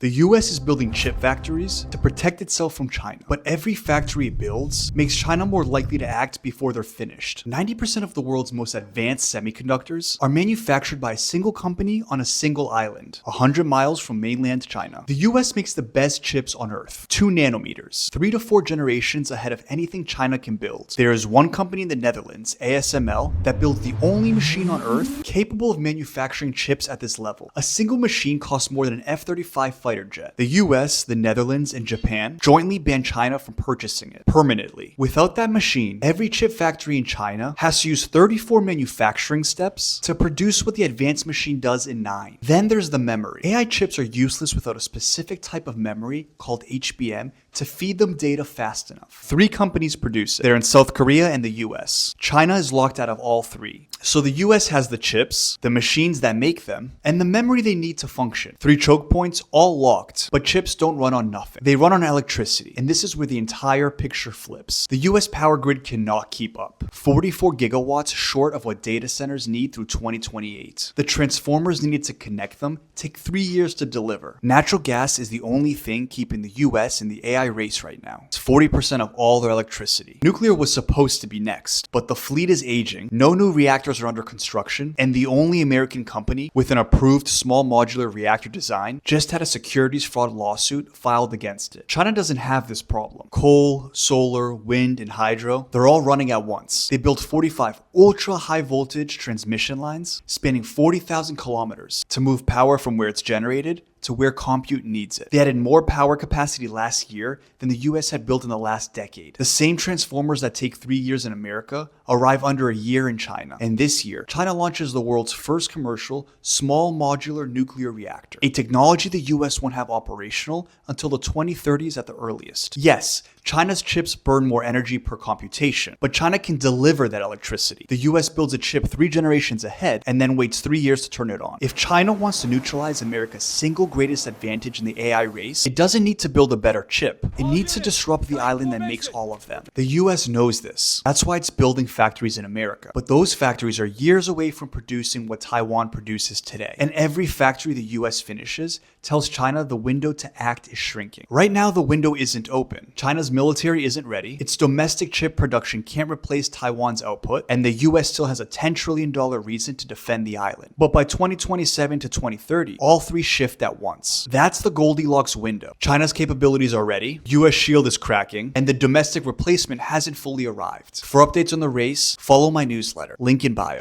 The US is building chip factories to protect itself from China, but every factory it builds makes China more likely to act before they're finished. 90% of the world's most advanced semiconductors are manufactured by a single company on a single island, 100 miles from mainland China. The US makes the best chips on Earth, 2 nanometers, 3 to 4 generations ahead of anything China can build. There is one company in the Netherlands, ASML, that builds the only machine on Earth capable of manufacturing chips at this level. A single machine costs more than an F-35 fighter jet. The US, the Netherlands, and Japan jointly banned China from purchasing it permanently. Without that machine, every chip factory in China has to use 34 manufacturing steps to produce what the advanced machine does in 9. Then there's the memory. AI chips are useless without a specific type of memory called HBM to feed them data fast enough. 3 companies produce it. They're in South Korea and the US. China is locked out of all 3. So the US has the chips, the machines that make them, and the memory they need to function. 3 choke points, all locked, but chips don't run on nothing. They run on electricity, and this is where the entire picture flips. The US power grid cannot keep up. 44 gigawatts short of what data centers need through 2028. The transformers needed to connect them take 3 years to deliver. Natural gas is the only thing keeping the US in the AI race right now. It's 40% of all their electricity. Nuclear was supposed to be next, but the fleet is aging, no new reactors are under construction, and the only American company with an approved small modular reactor design just had a securities fraud lawsuit filed against it. China doesn't have this problem. Coal, solar, wind, and hydro, they're all running at once. They built 45 ultra high voltage transmission lines spanning 40,000 kilometers to move power from where it's generated to where compute needs it. They added more power capacity last year than the US had built in the last decade. The same transformers that take 3 years in America arrive under a year in China. And this year, China launches the world's first commercial small modular nuclear reactor, a technology the US won't have operational until the 2030s at the earliest. Yes, China's chips burn more energy per computation, but China can deliver that electricity. The US builds a chip 3 generations ahead and then waits 3 years to turn it on. If China wants to neutralize America's single greatest advantage in the AI race, it doesn't need to build a better chip. It needs to disrupt the island that makes all of them. The US knows this. That's why it's building factories in America. But those factories are years away from producing what Taiwan produces today. And every factory the US finishes tells China the window to act is shrinking. Right now, the window isn't open. China's military isn't ready. Its domestic chip production can't replace Taiwan's output, and the US still has a $10 trillion reason to defend the island. But by 2027 to 2030, all 3 shift at once. That's the Goldilocks window. China's capabilities are ready, US shield is cracking, and the domestic replacement hasn't fully arrived. For updates on the race, follow my newsletter, link in bio.